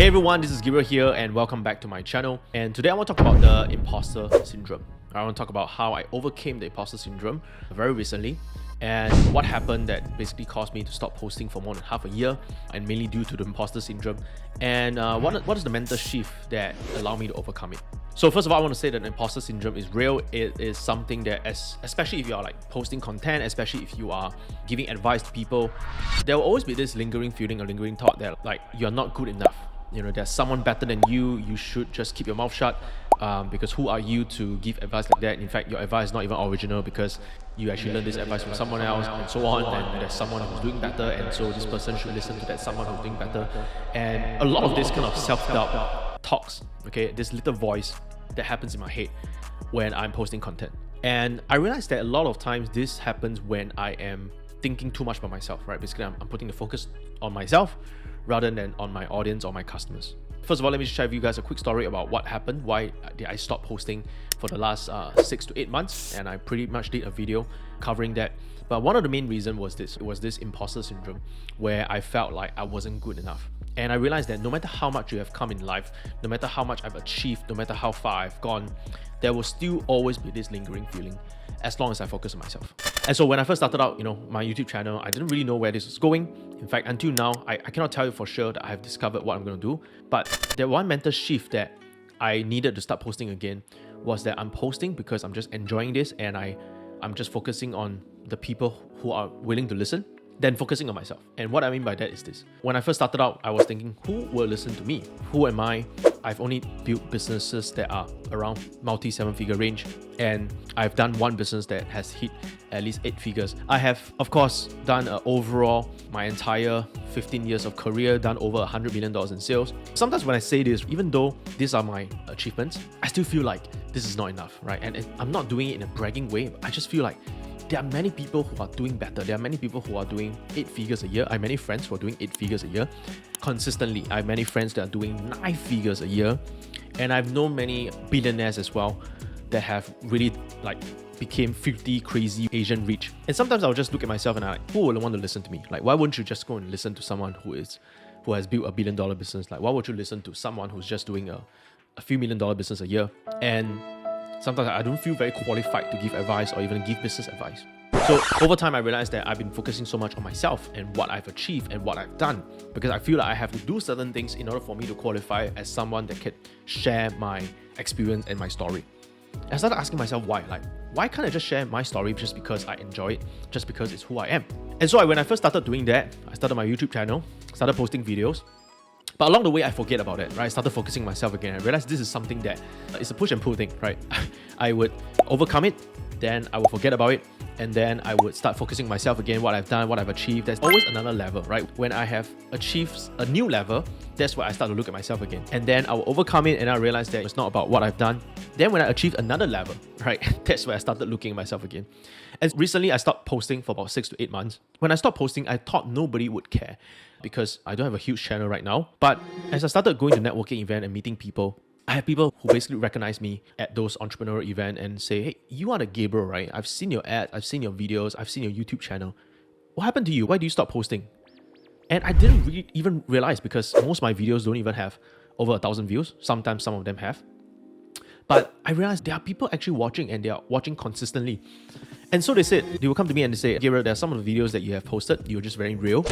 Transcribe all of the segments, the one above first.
Hey everyone, this is Gabriel here and welcome back to my channel. And today I want to talk about the imposter syndrome. I want to talk about how I overcame the imposter syndrome very recently and what happened that basically caused me to stop posting for more than half a year, and mainly due to the imposter syndrome, and what is the mental shift that allowed me to overcome it. So first of all, I want to say that imposter syndrome is real. It is something that, especially if you are like posting content, especially if you are giving advice to people, there will always be this lingering feeling or lingering thought that like you're not good enough. You know, there's someone better than you. You should just keep your mouth shut, because who are you to give advice like that? In fact, your advice is not even original because you actually learned this advice from someone else and so on, and there's someone who's doing better, and so this person should listen to that someone who's doing better. And a lot of this kind of self-doubt talks, okay, this little voice that happens in my head when I'm posting content. And I realized that a lot of times this happens when I am thinking too much about myself, right? Basically, I'm putting the focus on myself rather than on my audience or my customers. First of all, let me share with you guys a quick story about what happened. Why did I stop posting for the last 6 to 8 months? And I pretty much did a video covering that. But one of the main reasons was this. It was this imposter syndrome where I felt like I wasn't good enough. And I realized that no matter how much you have come in life, no matter how much I've achieved, no matter how far I've gone, there will still always be this lingering feeling as long as I focus on myself. And so when I first started out, my YouTube channel, I didn't really know where this was going. In fact, until now, I cannot tell you for sure that I have discovered what I'm going to do. But the one mental shift that I needed to start posting again was that I'm posting because I'm just enjoying this, and I'm just focusing on the people who are willing to listen, then focusing on myself. And what I mean by that is this. When I first started out, I was thinking, who will listen to me? Who am I? I've only built businesses that are around multi-7-figure range, and I've done one business that has hit at least 8 figures. I have, of course, done overall my entire 15 years of career, done over $100 million in sales. Sometimes when I say this, even though these are my achievements, I still feel like this is not enough, right? And I'm not doing it in a bragging way. I just feel like there are many people who are doing better. There are many people who are doing 8 figures a year. I have many friends who are doing 8 figures a year consistently. I have many friends that are doing 9 figures a year. And I've known many billionaires as well that have really became 50 crazy Asian rich. And sometimes I'll just look at myself and I'm like, who will want to listen to me? Like, why wouldn't you just go and listen to someone who has built $1 billion business? Like, why would you listen to someone who's just doing a few $1 million business a year? And sometimes I don't feel very qualified to give advice or even give business advice. So over time, I realized that I've been focusing so much on myself and what I've achieved and what I've done, because I feel like I have to do certain things in order for me to qualify as someone that can share my experience and my story. I started asking myself why. Like, why can't I just share my story just because I enjoy it, just because it's who I am? And so when I first started doing that, I started my YouTube channel, started posting videos. But along the way, I forget about it, right? I started focusing on myself again. I realized this is something that is a push and pull thing, right? I would overcome it, then I would forget about it, and then I would start focusing on myself again, what I've done, what I've achieved. There's always another level, right? When I have achieved a new level, that's where I start to look at myself again. And then I will overcome it, and I realize that it's not about what I've done. Then when I achieved another level, right, that's where I started looking at myself again. And recently, I stopped posting for about 6 to 8 months. When I stopped posting, I thought nobody would care because I don't have a huge channel right now. But as I started going to networking events and meeting people, I have people who basically recognize me at those entrepreneurial events and say, hey, you are the Gabriel, right? I've seen your ads, I've seen your videos, I've seen your YouTube channel. What happened to you? Why do you stop posting? And I didn't really even realize, because most of my videos don't even have over 1,000 views. Sometimes some of them have. But I realized there are people actually watching, and they are watching consistently. And so they will come to me and they say, Gabriel, there are some of the videos that you have posted, you're just very real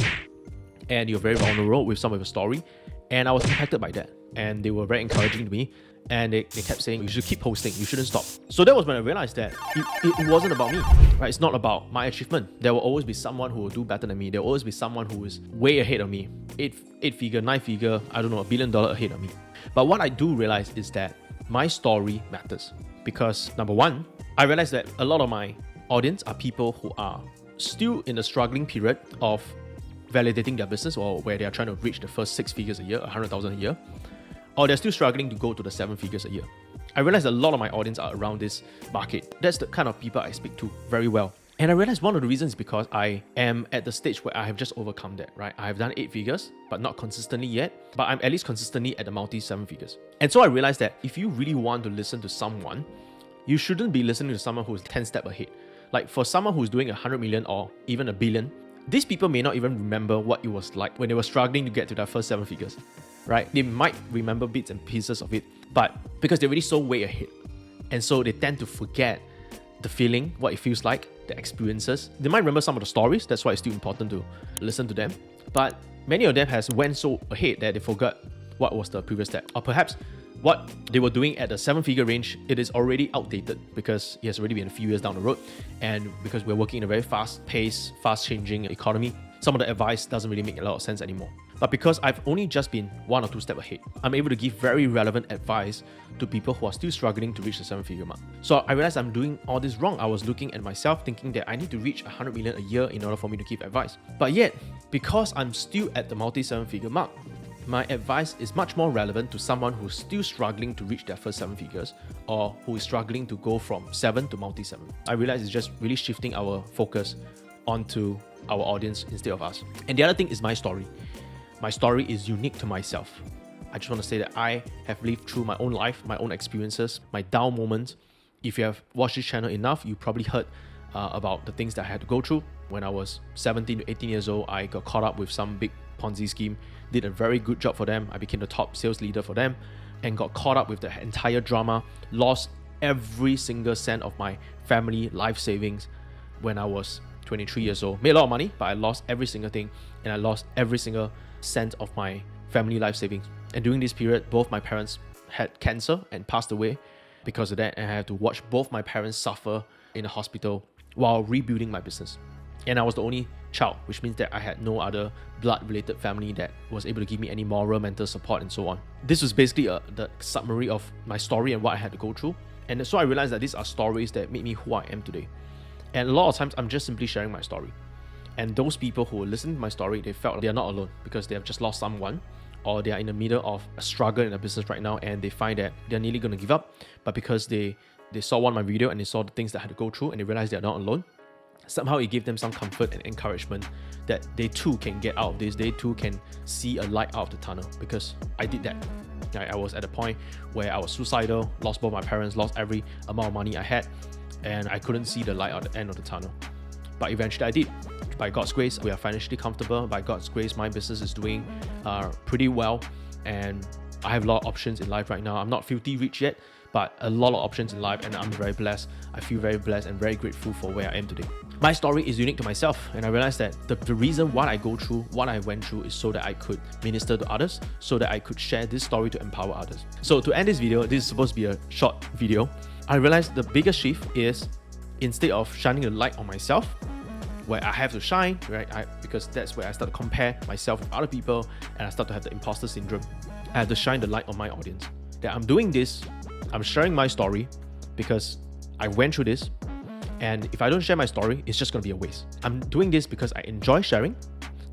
and you're very vulnerable with some of your story. And I was impacted by that. And they were very encouraging to me. And they kept saying, you should keep posting, you shouldn't stop. So that was when I realized that it wasn't about me, right? It's not about my achievement. There will always be someone who will do better than me. There will always be someone who is way ahead of me. 8 figure, 9 figure, I don't know, $1 billion ahead of me. But what I do realize is that my story matters. Because number one, I realized that a lot of my audience are people who are still in the struggling period of validating their business, or where they are trying to reach the first 6 figures a year, 100,000 a year, or they're still struggling to go to the 7 figures a year. I realized a lot of my audience are around this market. That's the kind of people I speak to very well. And I realized one of the reasons is because I am at the stage where I have just overcome that, right? I have done 8 figures, but not consistently yet, but I'm at least consistently at the multi-7 figures. And so I realized that if you really want to listen to someone, you shouldn't be listening to someone who's 10 steps ahead. Like for someone who's doing 100 million or even $1 billion, these people may not even remember what it was like when they were struggling to get to their first 7 figures. right? They might remember bits and pieces of it, but because they're already so way ahead. And so they tend to forget the feeling, what it feels like, the experiences. They might remember some of the stories, that's why it's still important to listen to them. But many of them has went so ahead that they forgot what was the previous step. Or perhaps what they were doing at the 7-figure range, it is already outdated because it has already been a few years down the road. And because we're working in a very fast-paced, fast-changing economy, some of the advice doesn't really make a lot of sense anymore. But because I've only just been 1 or 2 steps ahead, I'm able to give very relevant advice to people who are still struggling to reach the 7-figure mark. So I realized I'm doing all this wrong. I was looking at myself thinking that I need to reach 100 million a year in order for me to give advice. But yet, because I'm still at the multi-7-figure mark, my advice is much more relevant to someone who's still struggling to reach their first 7 figures or who is struggling to go from 7 to multi-7. I realize it's just really shifting our focus onto our audience instead of us. And the other thing is my story. My story is unique to myself. I just want to say that I have lived through my own life, my own experiences, my down moments. If you have watched this channel enough, you probably heard about the things that I had to go through. When I was 17 to 18 years old, I got caught up with some big Ponzi scheme, did a very good job for them. I became the top sales leader for them and got caught up with the entire drama, lost every single cent of my family life savings when I was 23 years old. Made a lot of money, but I lost every single thing and I lost every single cent of my family life savings. And during this period, both my parents had cancer and passed away because of that, and I had to watch both my parents suffer in a hospital while rebuilding my business. And I was the only child, which means that I had no other blood-related family that was able to give me any moral, mental support and so on. This was basically the summary of my story and what I had to go through. And so I realized that these are stories that made me who I am today. And a lot of times, I'm just simply sharing my story. And those people who listen to my story, they felt they are not alone because they have just lost someone, or they are in the middle of a struggle in a business right now and they find that they're nearly going to give up. But because they saw one of my video and they saw the things that I had to go through and they realized they're not alone, somehow it gave them some comfort and encouragement that they too can get out of this, they too can see a light out of the tunnel, because I did that. I was at a point where I was suicidal, lost both my parents, lost every amount of money I had, and I couldn't see the light at the end of the tunnel. But eventually I did. By God's grace, we are financially comfortable. By God's grace, my business is doing pretty well, and I have a lot of options in life right now. I'm not filthy rich yet, but a lot of options in life, and I'm very blessed. I feel very blessed and very grateful for where I am today. My story is unique to myself, and I realized that the reason why I go through what I went through is so that I could minister to others, so that I could share this story to empower others. So to end this video, this is supposed to be a short video. I realized the biggest shift is, instead of shining the light on myself, where I have to shine, right? Because that's where I start to compare myself with other people and I start to have the imposter syndrome. I have to shine the light on my audience. That I'm doing this, I'm sharing my story because I went through this, and if I don't share my story, it's just going to be a waste. I'm doing this because I enjoy sharing,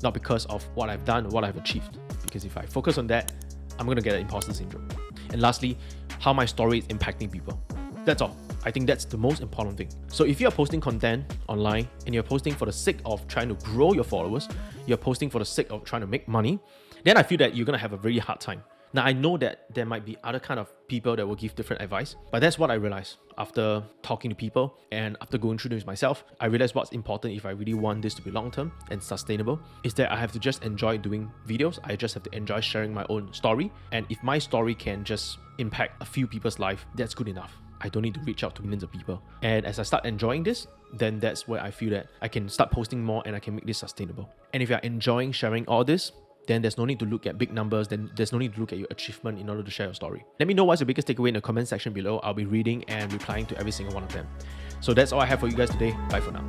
not because of what I've done or what I've achieved. Because if I focus on that, I'm going to get an imposter syndrome. And lastly, how my story is impacting people. That's all. I think that's the most important thing. So if you're posting content online and you're posting for the sake of trying to grow your followers, you're posting for the sake of trying to make money, then I feel that you're going to have a really hard time. Now, I know that there might be other kind of people that will give different advice, but that's what I realized after talking to people and after going through this myself. I realized what's important if I really want this to be long-term and sustainable is that I have to just enjoy doing videos. I just have to enjoy sharing my own story. And if my story can just impact a few people's life, that's good enough. I don't need to reach out to millions of people. And as I start enjoying this, then that's where I feel that I can start posting more and I can make this sustainable. And if you're enjoying sharing all this, then there's no need to look at big numbers, then there's no need to look at your achievement in order to share your story. Let me know what's your biggest takeaway in the comment section below. I'll be reading and replying to every single one of them. So that's all I have for you guys today. Bye for now.